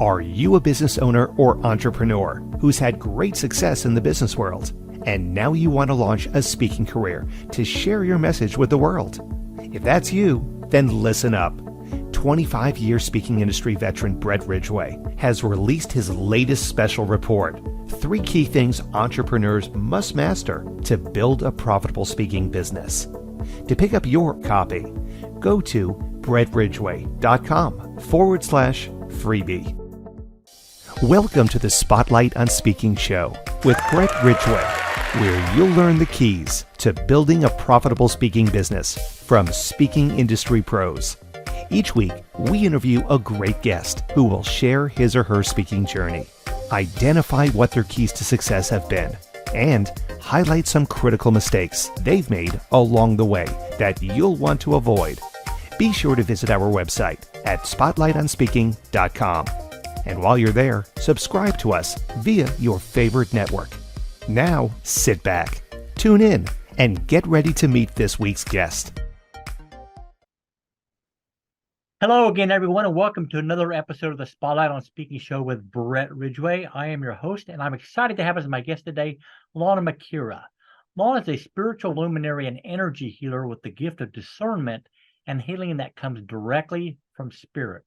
Are you a business owner or entrepreneur who's had great success in the business world, and now you want to launch a speaking career to share your message with the world? If that's you, then listen up. 25-year speaking industry veteran Brett Ridgway has released his latest special report, 3 key things entrepreneurs must master to build a profitable speaking business. To pick up your copy, go to brettridgway.com/freebie. Welcome to the Spotlight on Speaking show with Brett Ridgway, where you'll learn the keys to building a profitable speaking business from speaking industry pros. Each week, we interview a great guest who will share his or her speaking journey, identify what their keys to success have been, and highlight some critical mistakes they've made along the way that you'll want to avoid. Be sure to visit our website at spotlightonspeaking.com. And while you're there, subscribe to us via your favorite network. Now, sit back, tune in, and get ready to meet this week's guest. Hello again, everyone, and welcome to another episode of the Spotlight on Speaking show with Brett Ridgway. I am your host, and I'm excited to have as my guest today, Lana McAra. Lana is a spiritual luminary and energy healer with the gift of discernment and healing that comes directly from spirit.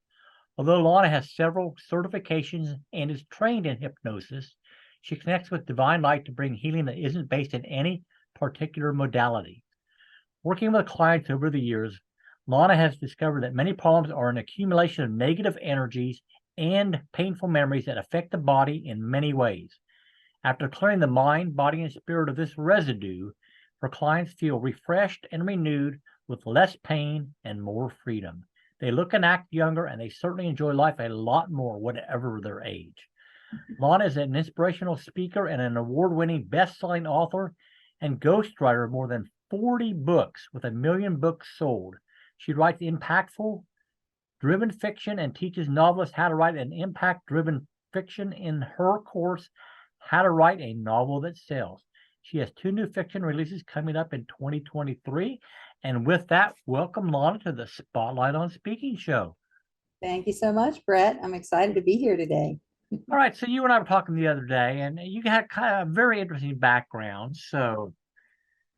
Although Lana has several certifications and is trained in hypnosis, she connects with divine light to bring healing that isn't based in any particular modality. Working with clients over the years, Lana has discovered that many problems are an accumulation of negative energies and painful memories that affect the body in many ways. After clearing the mind, body, and spirit of this residue, her clients feel refreshed and renewed with less pain and more freedom. They look and act younger, and they certainly enjoy life a lot more, whatever their age. Lana is an inspirational speaker and an award-winning best-selling author and ghostwriter of more than 40 books with 1 million books sold. She writes impactful, driven fiction and teaches novelists how to write an impact-driven fiction in her course, How to Write a Novel That Sells. She has 2 new fiction releases coming up in 2023. And with that, welcome, Lana, to the Spotlight on Speaking show. Thank you so much, Brett. I'm excited to be here today. All right, so you and I were talking the other day, and you had kind of a very interesting background. So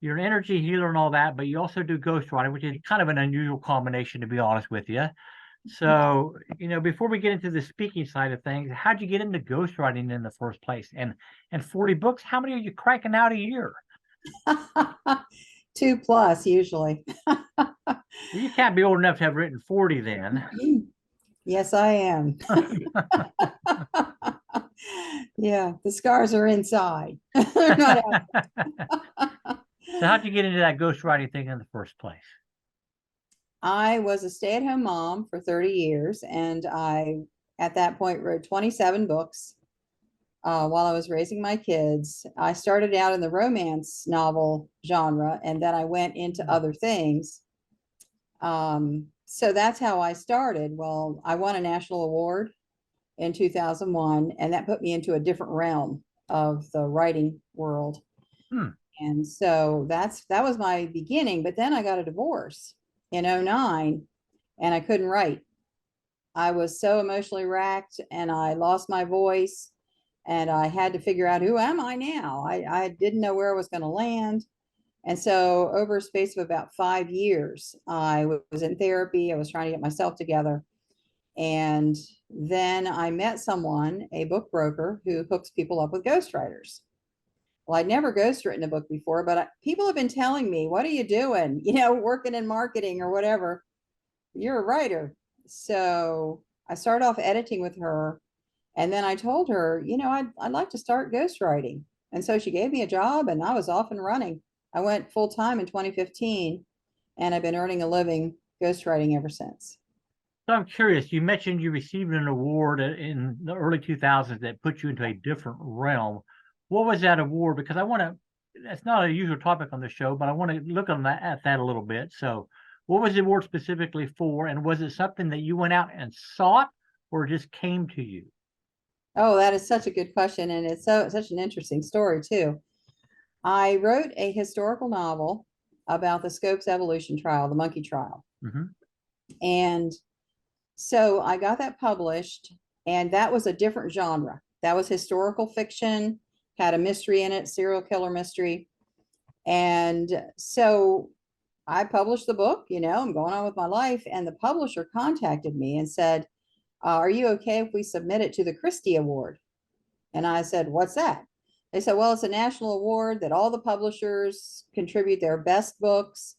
you're an energy healer and all that, but you also do ghostwriting, which is kind of an unusual combination, to be honest with you. So, before we get into the speaking side of things, how'd you get into ghostwriting in the first place? And 40 books, how many are you cranking out a year? 2+ usually. You can't be old enough to have written 40 then. Yes, I am. Yeah, the scars are inside. They're not out. So how'd you get into that ghostwriting thing in the first place? I was a stay-at-home mom for 30 years, and I, at that point, wrote 27 books while I was raising my kids. I started out in the romance novel genre, and then I went into other things. So that's how I started. Well, I won a national award in 2001, and that put me into a different realm of the writing world. And so that was my beginning. But then I got a divorce in 2009, and I couldn't write. I was so emotionally racked, and I lost my voice, and I had to figure out, who am I now? I didn't know where I was going to land. And so over a space of about 5 years, I was in therapy. I was trying to get myself together. And then I met someone, a book broker, who hooks people up with ghostwriters. Well, I'd never ghostwritten a book before, but people have been telling me, what are you doing? Working in marketing or whatever. You're a writer. So I started off editing with her. And then I told her, I'd like to start ghostwriting. And so she gave me a job, and I was off and running. I went full time in 2015, and I've been earning a living ghostwriting ever since. So I'm curious, you mentioned you received an award in the early 2000s that put you into a different realm. What was that award? Because that's not a usual topic on the show, but I want to look at that a little bit. So what was the award specifically for? And was it something that you went out and sought, or just came to you? Oh, that is such a good question. And it's such an interesting story too. I wrote a historical novel about the Scopes evolution trial, the monkey trial. And so I got that published, And that was a different genre. That was historical fiction, had a mystery in it, serial killer mystery. And so I published the book, I'm going on with my life. And the publisher contacted me and said, are you okay if we submit it to the Christie Award? And I said, what's that? They said, well, it's a national award that all the publishers contribute their best books.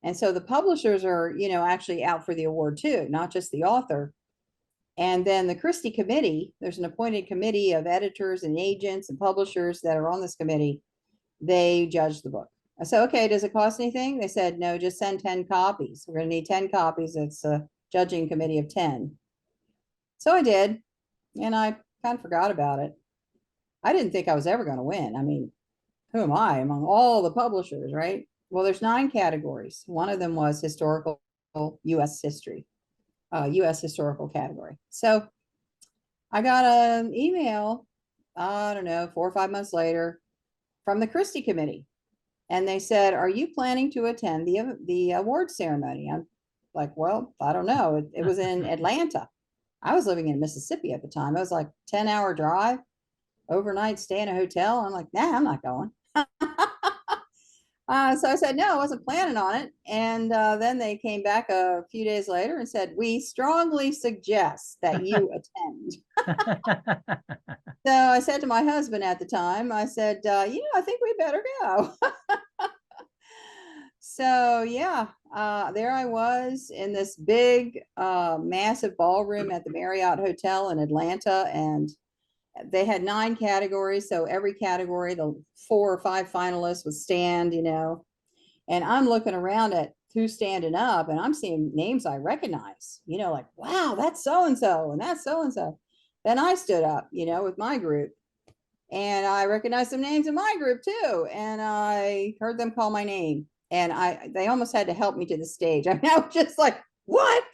And so the publishers are, actually out for the award too, not just the author. And then the Christie Committee, there's an appointed committee of editors and agents and publishers that are on this committee. They judge the book. I said, okay, does it cost anything? They said, no, just send 10 copies. We're going to need 10 copies. It's a judging committee of 10. So I did, and I kind of forgot about it. I didn't think I was ever going to win. I mean, who am I among all the publishers, right? Well, there's 9 categories. One of them was historical U.S. history, U.S. historical category. So I got an email, I don't know, 4 or 5 months later from the Christie Committee. And they said, are you planning to attend the award ceremony? I'm like, well, I don't know. It was in Atlanta. I was living in Mississippi at the time. It was like 10-hour drive, overnight stay in a hotel. I'm like, nah, I'm not going. So I said, no, I wasn't planning on it. And then they came back a few days later and said, we strongly suggest that you attend. So I said to my husband at the time, I said, I think we better go. So yeah, there I was in this big, massive ballroom at the Marriott Hotel in Atlanta, and they had 9 categories. So every category, the 4 or 5 finalists would stand, and I'm looking around at who's standing up, and I'm seeing names I recognize, like, wow, that's so-and-so, and that's so-and-so. Then I stood up, with my group, and I recognized some names in my group too. And I heard them call my name, and they almost had to help me to the stage. I mean, I was just like, what?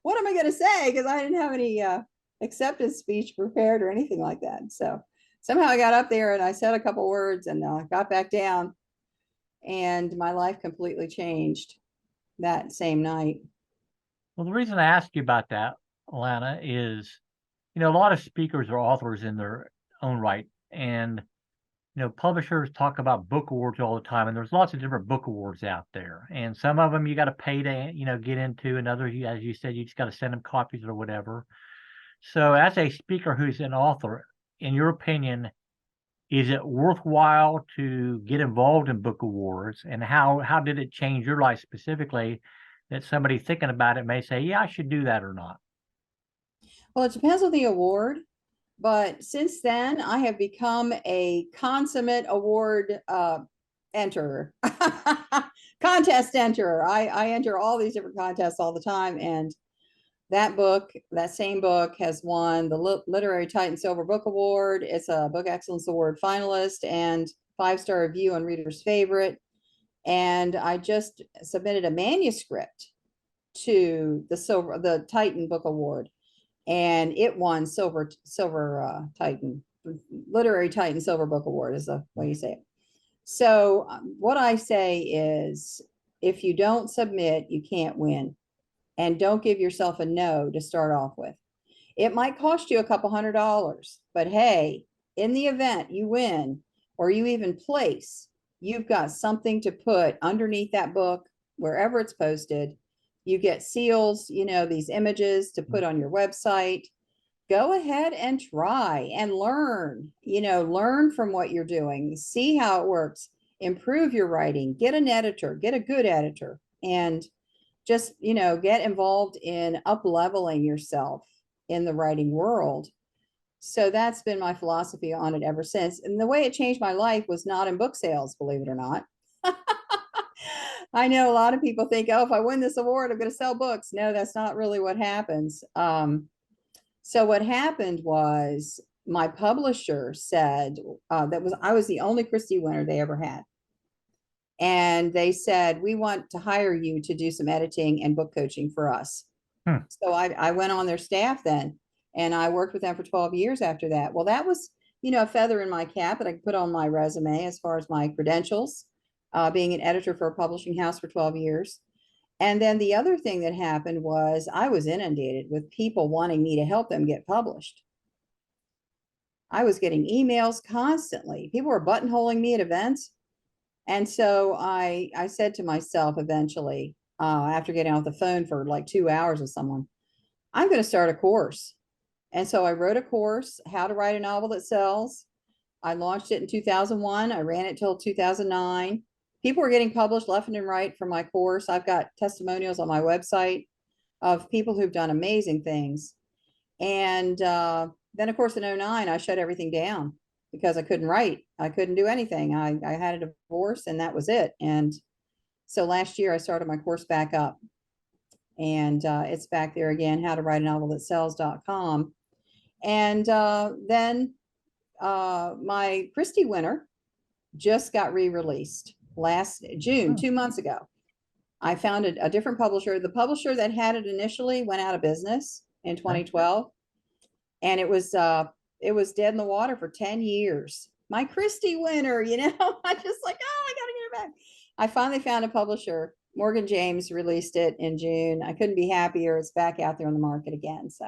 What am I going to say? Because I didn't have any acceptance speech prepared or anything like that. So somehow I got up there and I said a couple words and got back down, and my life completely changed that same night. Well, the reason I asked you about that, Lana, is, a lot of speakers are authors in their own right. And, publishers talk about book awards all the time, and there's lots of different book awards out there. And some of them you got to pay to, get into, and others, as you said, you just got to send them copies or whatever. So as a speaker who's an author, in your opinion, is it worthwhile to get involved in book awards? And how did it change your life specifically that somebody thinking about it may say, yeah, I should do that or not? Well, it depends on the award. But since then, I have become a consummate award enterer, contest enterer. I enter all these different contests all the time. And that same book has won the Literary Titan Silver Book Award. It's a Book Excellence Award finalist and 5-star review on Reader's Favorite. And I just submitted a manuscript to the Titan Book Award, and it won silver Titan, Literary Titan Silver Book Award is the way you say it. So what I say is, if you don't submit, you can't win, and don't give yourself a no to start off with. It might cost you a couple $100, but hey, in the event you win or you even place, you've got something to put underneath that book wherever it's posted. You get seals, these images to put on your website. Go ahead and try and learn, learn from what you're doing, see how it works, improve your writing, get an editor, get a good editor, and just, get involved in up-leveling yourself in the writing world. So that's been my philosophy on it ever since. And the way it changed my life was not in book sales, believe it or not. I know a lot of people think, oh, if I win this award, I'm going to sell books. No, that's not really what happens. So what happened was my publisher said I was the only Christie winner they ever had. And they said, we want to hire you to do some editing and book coaching for us. So I went on their staff then, and I worked with them for 12 years after that. Well, that was, a feather in my cap that I could put on my resume as far as my credentials. Being an editor for a publishing house for 12 years. And then the other thing that happened was I was inundated with people wanting me to help them get published. I was getting emails constantly. People were buttonholing me at events. And so I said to myself eventually, after getting off the phone for like 2 hours with someone, I'm going to start a course. And so I wrote a course, How to Write a Novel That Sells. I launched it in 2001. I ran it till 2009. People were getting published left and right from my course. I've got testimonials on my website of people who've done amazing things. And then, of course, in 2009, I shut everything down because I couldn't write. I couldn't do anything. I had a divorce and that was it. And so last year I started my course back up, and it's back there again, how to write a novel that sells.com. And then my Christie winner just got re-released last June, 2 months ago. I found a different publisher. The publisher that had it initially went out of business in 2012, and it was dead in the water for 10 years. My Christie winner, I just like, oh, I gotta get it back. I finally found a publisher. Morgan James released it in June. I couldn't be happier. It's back out there on the market again. So.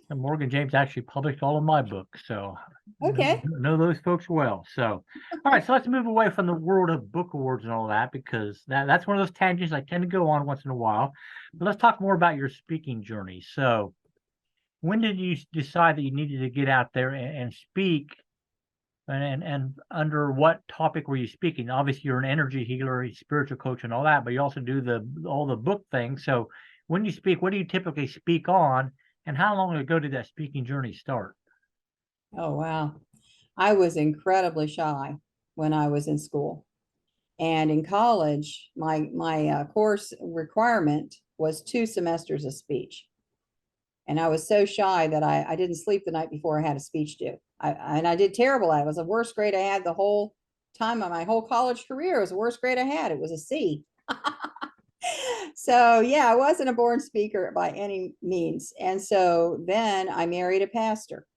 And Morgan James actually published all of my books, so Okay. know those folks well. So, all right, so let's move away from the world of book awards and all that, because that's one of those tangents I tend to go on once in a while. But let's talk more about your speaking journey. So, when did you decide that you needed to get out there and speak? And under what topic were you speaking? Obviously, you're an energy healer, a spiritual coach, and all that, but you also do all the book things. So, when you speak, what do you typically speak on? And how long ago did that speaking journey start? Oh, wow. I was incredibly shy when I was in school. And in college, my course requirement was 2 semesters of speech. And I was so shy that I didn't sleep the night before I had a speech due. And I did terrible at it. It was the worst grade I had the whole time of my whole college career. It was the worst grade I had. It was a C. So yeah, I wasn't a born speaker by any means. And so then I married a pastor.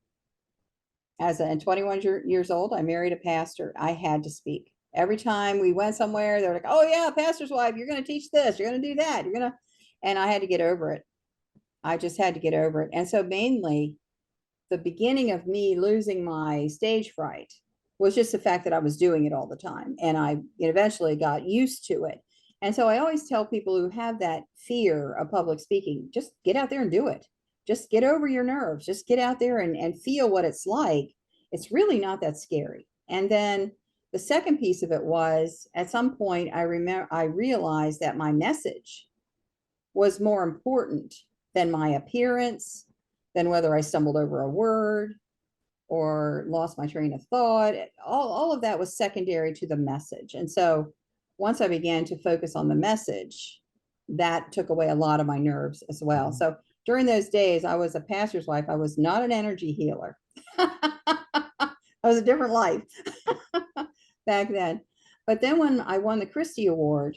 At 21 years old, I married a pastor. I had to speak. Every time we went somewhere, they're like, oh yeah, pastor's wife, you're going to teach this, you're going to do that, and I had to get over it. I just had to get over it. And so mainly the beginning of me losing my stage fright was just the fact that I was doing it all the time. And I eventually got used to it. And so I always tell people who have that fear of public speaking, just get out there and do it. Just get over your nerves. Just get out there and feel what it's like. It's really not that scary. And then the second piece of it was, at some point, I realized that my message was more important than my appearance, than whether I stumbled over a word or lost my train of thought. All of that was secondary to the message. And so once I began to focus on the message, that took away a lot of my nerves as well. So during those days, I was a pastor's wife. I was not an energy healer. I was a different life back then. But then when I won the Christie Award,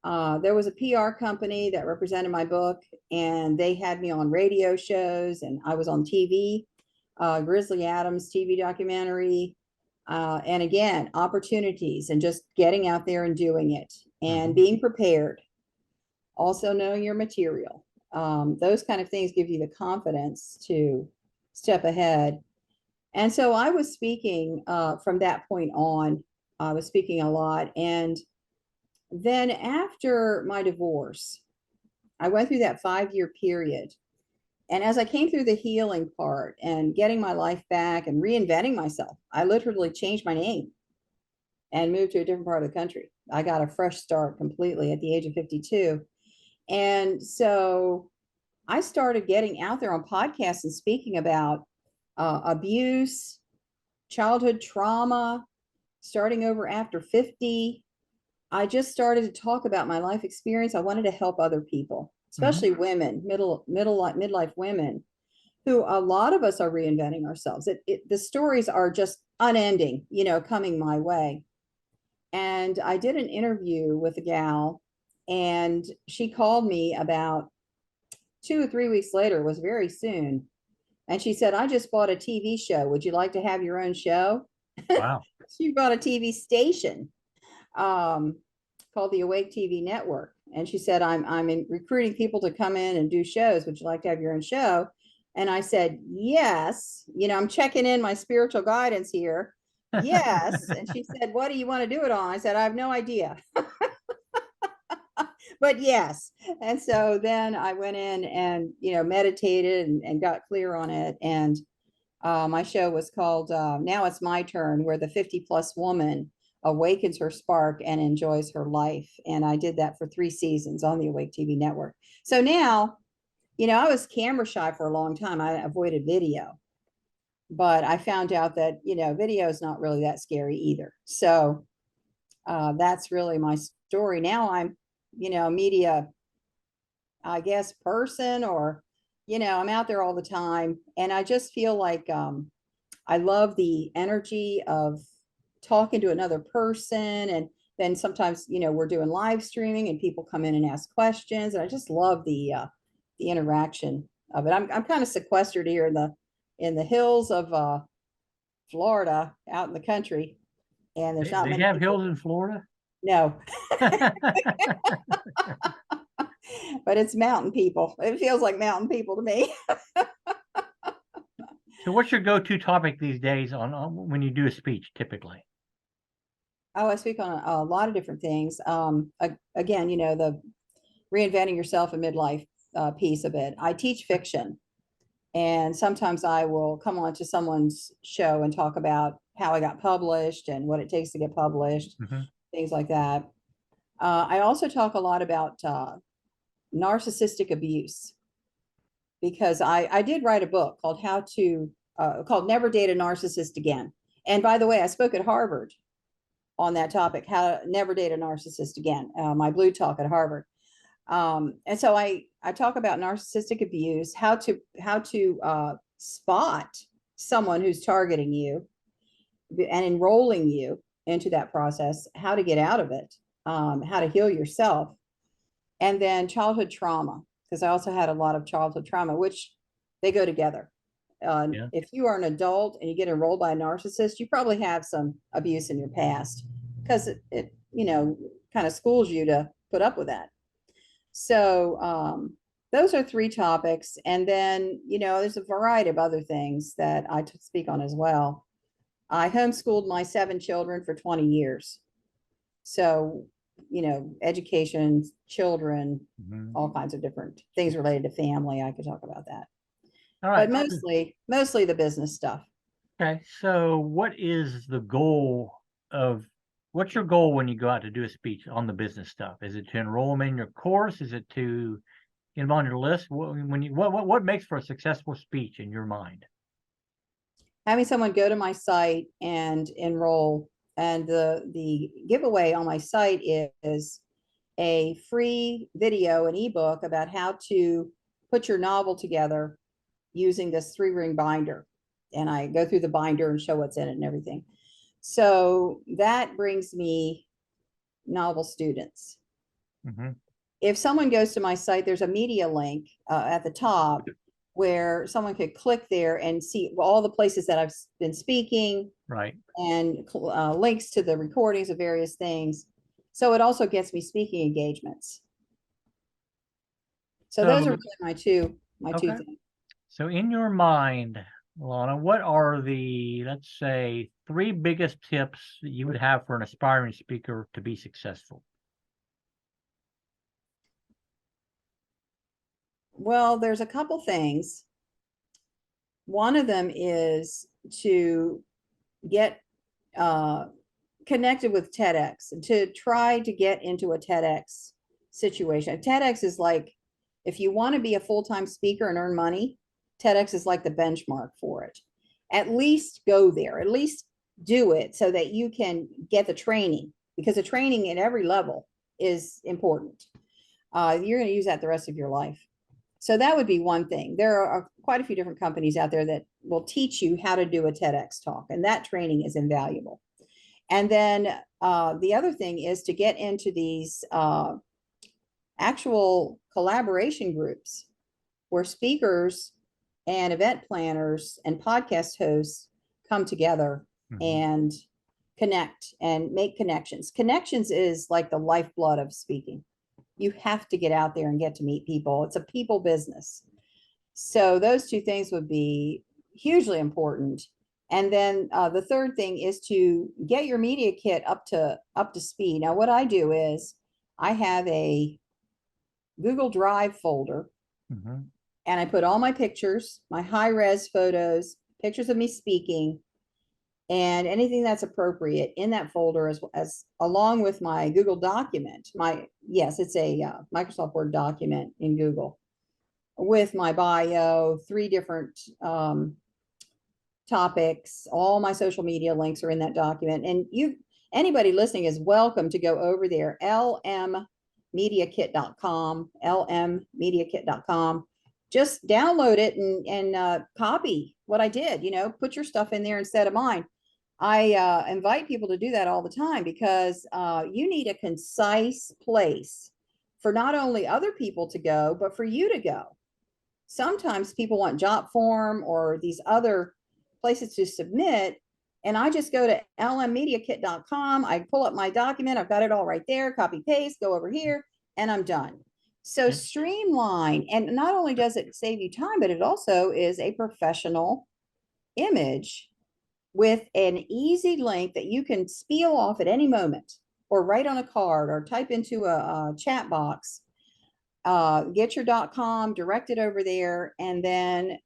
there was a PR company that represented my book, and they had me on radio shows, and I was on TV, Grizzly Adams TV documentary. And again, opportunities and just getting out there and doing it and being prepared. Also knowing your material. Those kind of things give you the confidence to step ahead. And so I was speaking from that point on. I was speaking a lot. And then after my divorce, I went through that 5-year period. And as I came through the healing part and getting my life back and reinventing myself, I literally changed my name and moved to a different part of the country. I got a fresh start completely at the age of 52. And so I started getting out there on podcasts and speaking about abuse, childhood trauma, starting over after 50. I just started to talk about my life experience. I wanted to help other people, especially women, midlife women, who a lot of us are reinventing ourselves. The stories are just unending, coming my way. And I did an interview with a gal, and she called me about 2 or 3 weeks later, was very soon. And she said, I just bought a TV show. Would you like to have your own show? Wow. She bought a TV station called the Awake TV Network. And she said, I'm recruiting people to come in and do shows. Would you like to have your own show? And I said, yes. I'm checking in my spiritual guidance here. Yes. And she said, what do you want to do it on? I said, I have no idea. But yes. And so then I went in and, meditated and got clear on it. And my show was called Now It's My Turn, where the 50-plus woman awakens her spark and enjoys her life. And I did that for 3 seasons on the Awake TV network. So now, I was camera shy for a long time. I avoided video, but I found out that, video is not really that scary either. So that's really my story. Now I'm, media, I guess, person, or, I'm out there all the time. And I just feel like I love the energy of talking to another person. And then sometimes, we're doing live streaming and people come in and ask questions. And I just love the interaction of it. I'm kind of sequestered here in the hills of Florida, out in the country. And there's not They many have people. hills in Florida? No. But it's mountain people. It feels like mountain people to me. So what's your go-to topic these days on when you do a speech typically? Oh, I speak on a lot of different things. Again, the reinventing yourself in midlife piece of it. I teach fiction, and sometimes I will come on to someone's show and talk about how I got published and what it takes to get published, things like that. I also talk a lot about narcissistic abuse, because I did write a book called called Never Date a Narcissist Again. And by the way, I spoke at Harvard on that topic, how to never date a narcissist again, my Blue Talk at Harvard. And so I talk about narcissistic abuse, how to spot someone who's targeting you and enrolling you into that process, how to get out of it, how to heal yourself, and then childhood trauma, because I also had a lot of childhood trauma, which they go together. Yeah. If you are an adult and you get enrolled by a narcissist, you probably have some abuse in your past, because it kind of schools you to put up with that. So those are 3 topics. And then, there's a variety of other things that I speak on as well. I homeschooled my 7 children for 20 years. So, education, children, all kinds of different things related to family. I could talk about that. All right. But mostly the business stuff. Okay. So what's your goal when you go out to do a speech on the business stuff? Is it to enroll them in your course? Is it to get them on your list? What makes for a successful speech in your mind? Having someone go to my site and enroll, and the giveaway on my site is a free video, an ebook about how to put your novel together using this 3-ring binder. And I go through the binder and show what's in it and everything. So that brings me novel students. If someone goes to my site, there's a media link at the top where someone could click there and see all the places that I've been speaking, right, and links to the recordings of various things. So it also gets me speaking engagements. So those are really my two things. So in your mind, Lana, what are the, let's say, 3 biggest tips that you would have for an aspiring speaker to be successful? Well, there's a couple things. One of them is to get connected with TEDx, and to try to get into a TEDx situation. TEDx is like, if you want to be a full-time speaker and earn money, TEDx is like the benchmark for it. At least go there, at least do it so that you can get the training, because the training at every level is important. You're going to use that the rest of your life. So that would be one thing. There are quite a few different companies out there that will teach you how to do a TEDx talk, and that training is invaluable. And then the other thing is to get into these actual collaboration groups where speakers and event planners and podcast hosts come together and connect and make connections. Connections is like the lifeblood of speaking. You have to get out there and get to meet people. It's a people business. So those two things would be hugely important. And then the third thing is to get your media kit up to speed. Now, what I do is I have a Google Drive folder, and I put all my pictures, my high-res photos, pictures of me speaking, and anything that's appropriate in that folder, as along with my Google document. It's a Microsoft Word document in Google with my bio, 3 different topics. All my social media links are in that document. And anybody listening is welcome to go over there, lmmediakit.com, lmmediakit.com. Just download it and copy what I did, put your stuff in there instead of mine. I invite people to do that all the time, because you need a concise place for not only other people to go, but for you to go. Sometimes people want job form or these other places to submit, and I just go to lmmediakit.com. I pull up my document. I've got it all right there. Copy, paste, go over here, and I'm done. So streamline. And not only does it save you time, but it also is a professional image with an easy link that you can spiel off at any moment, or write on a card, or type into a chat box. Get your .com, direct it over there, and then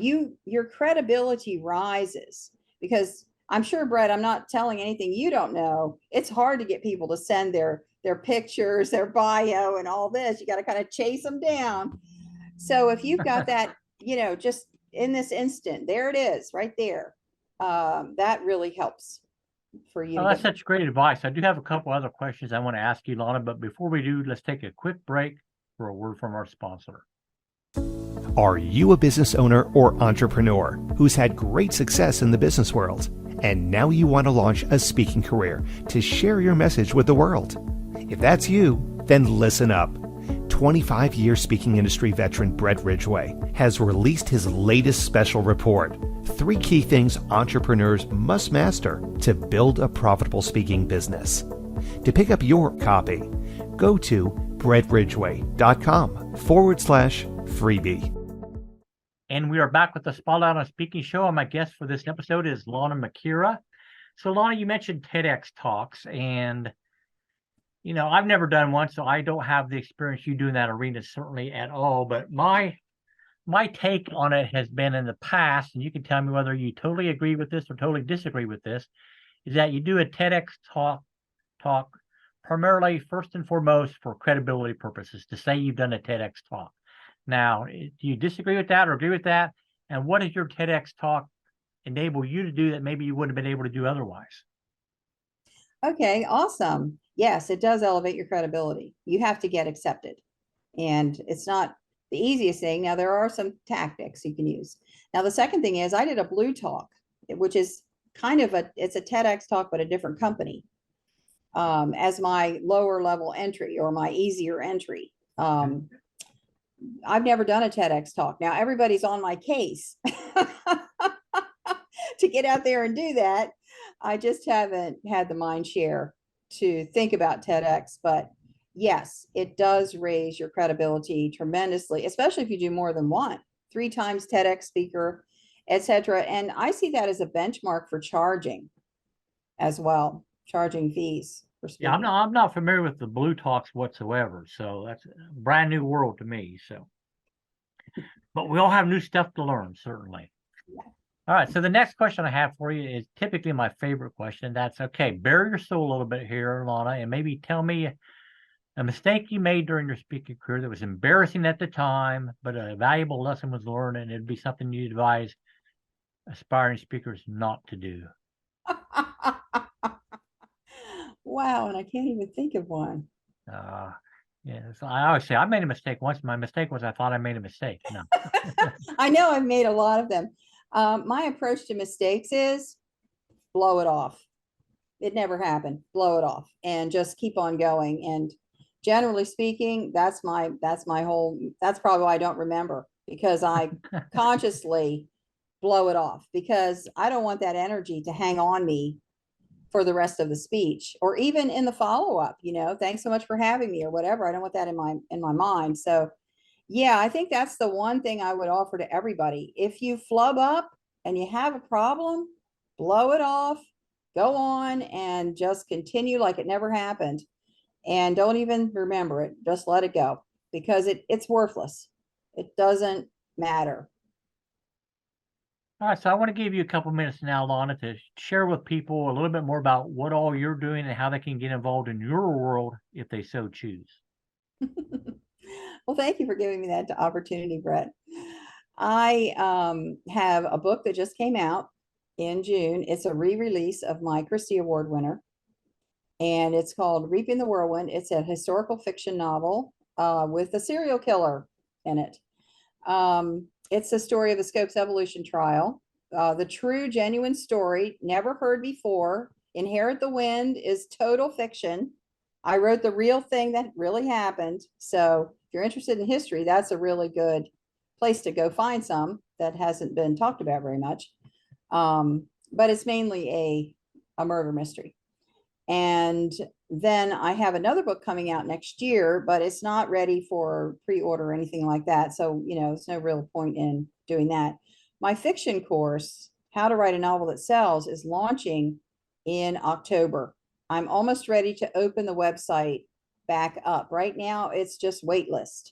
your credibility rises. Because I'm sure, Brett, I'm not telling anything you don't know. It's hard to get people to send their pictures, their bio, and all this. You got to kind of chase them down. So if you've got that, just in this instant, there it is, right there. That really helps for you. Well, that's such great advice. I do have a couple other questions I want to ask you, Lana, but before we do, let's take a quick break for a word from our sponsor. Are you a business owner or entrepreneur who's had great success in the business world, and now you want to launch a speaking career to share your message with the world? If that's you, then listen up. 25-year speaking industry veteran Brett Ridgway has released his latest special report, 3 key things entrepreneurs must master to build a profitable speaking business. To pick up your copy, go to brettridgway.com/freebie. And we are back with the Spotlight on Speaking show, and my guest for this episode is Lana McAra. So, Lana, you mentioned TEDx talks, and I've never done one, so I don't have the experience you do in that arena, certainly at all. But my take on it has been in the past, and you can tell me whether you totally agree with this or totally disagree with this, is that you do a TEDx talk primarily, first and foremost, for credibility purposes, to say you've done a TEDx talk. Now, do you disagree with that or agree with that? And what does your TEDx talk enable you to do that maybe you wouldn't have been able to do otherwise? Okay, awesome. Yes, it does elevate your credibility. You have to get accepted. And it's not the easiest thing. Now, there are some tactics you can use. Now, the second thing is I did a Blue Talk, which is it's a TEDx talk, but a different company, as my lower level entry, or my easier entry. I've never done a TEDx talk. Now, everybody's on my case to get out there and do that. I just haven't had the mind share to think about TEDx, but yes, it does raise your credibility tremendously, especially if you do more than one, 3 times TEDx speaker, etc. And I see that as a benchmark for charging as well, charging fees for speaking. Yeah, I'm not familiar with the Blue Talks whatsoever, so that's a brand new world to me. So, but we all have new stuff to learn, certainly. Yeah. All right, so the next question I have for you is typically my favorite question. That's okay. Bare your soul a little bit here, Lana, and maybe tell me a mistake you made during your speaking career that was embarrassing at the time, but a valuable lesson was learned, and it'd be something you advise aspiring speakers not to do. Wow, and I can't even think of one. Yeah, so I always say I made a mistake once. My mistake was I thought I made a mistake. No. I know I've made a lot of them. My approach to mistakes is blow it off. It never happened. Blow it off and just keep on going. And generally speaking, that's probably why I don't remember, because I consciously blow it off, because I don't want that energy to hang on me for the rest of the speech, or even in the follow-up, thanks so much for having me or whatever. I don't want that in my mind. So yeah, I think that's the one thing I would offer to everybody. If you flub up and you have a problem, blow it off, go on and just continue like it never happened. And don't even remember it. Just let it go, because it's worthless. It doesn't matter. All right, so I want to give you a couple minutes now, Lana, to share with people a little bit more about what all you're doing and how they can get involved in your world if they so choose. Well, thank you for giving me that opportunity, Brett. I have a book that just came out in June. It's a re-release of my Christie Award winner, and it's called Reaping the Whirlwind. It's a historical fiction novel with a serial killer in it. It's the story of the Scopes evolution trial. The true, genuine story, never heard before. Inherit the Wind is total fiction. I wrote the real thing that really happened. So if you're interested in history, that's a really good place to go find some that hasn't been talked about very much. But it's mainly a murder mystery. And then I have another book coming out next year, but it's not ready for pre-order or anything like that. So, it's no real point in doing that. My fiction course, How to Write a Novel That Sells, is launching in October. I'm almost ready to open the website back up. Right now, it's just waitlist.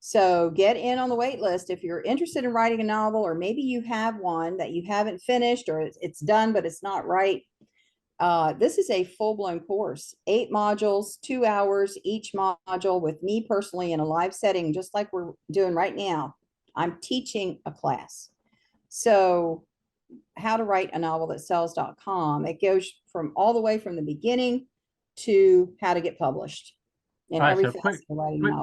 So get in on the wait list if you're interested in writing a novel, or maybe you have one that you haven't finished, or it's done, but it's not right. This is a full-blown course, 8 modules, 2 hours each module, with me personally in a live setting, just like we're doing right now. I'm teaching a class. So how to write a novel that sells.com. It goes from all the way from the beginning to how to get published. And All right, everything. so quick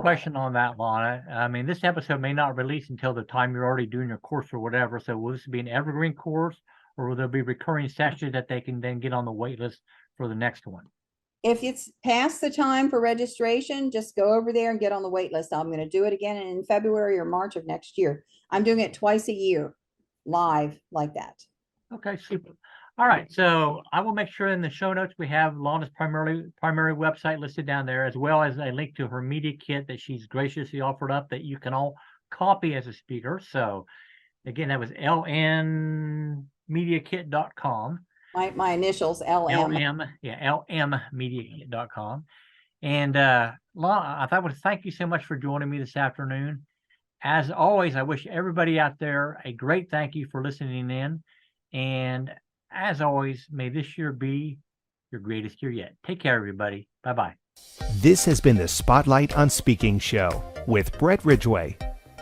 question on that, Lana. I mean, this episode may not release until the time you're already doing your course or whatever. So will this be an evergreen course, or will there be recurring sessions that they can then get on the wait list for the next one? If it's past the time for registration, just go over there and get on the wait list. I'm going to do it again in February or March of next year. I'm doing it twice a year, live like that. Okay, super. All right, so I will make sure in the show notes we have Lana's primary website listed down there, as well as a link to her media kit that she's graciously offered up that you can all copy as a speaker. So again, that was lnmediakit.com. My initials, LM. lmmediakit.com. And Lana, I would thank you so much for joining me this afternoon. As always, I wish everybody out there a great thank you for listening in. And as always, may this year be your greatest year yet. Take care, everybody. Bye-bye. This has been the Spotlight on Speaking show with Brett Ridgway.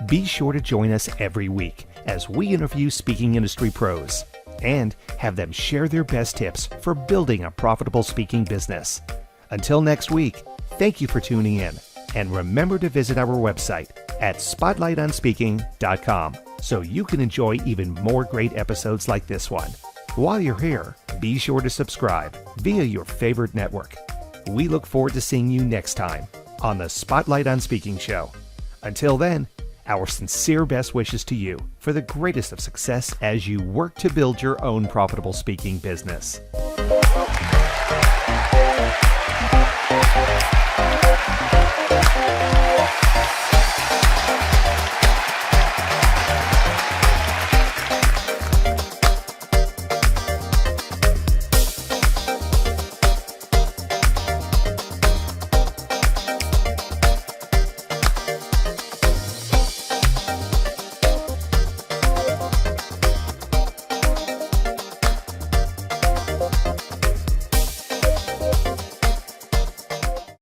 Be sure to join us every week as we interview speaking industry pros and have them share their best tips for building a profitable speaking business. Until next week, thank you for tuning in, and remember to visit our website at spotlightonspeaking.com so you can enjoy even more great episodes like this one. While you're here, be sure to subscribe via your favorite network. We look forward to seeing you next time on the Spotlight on Speaking show. Until then, our sincere best wishes to you for the greatest of success as you work to build your own profitable speaking business.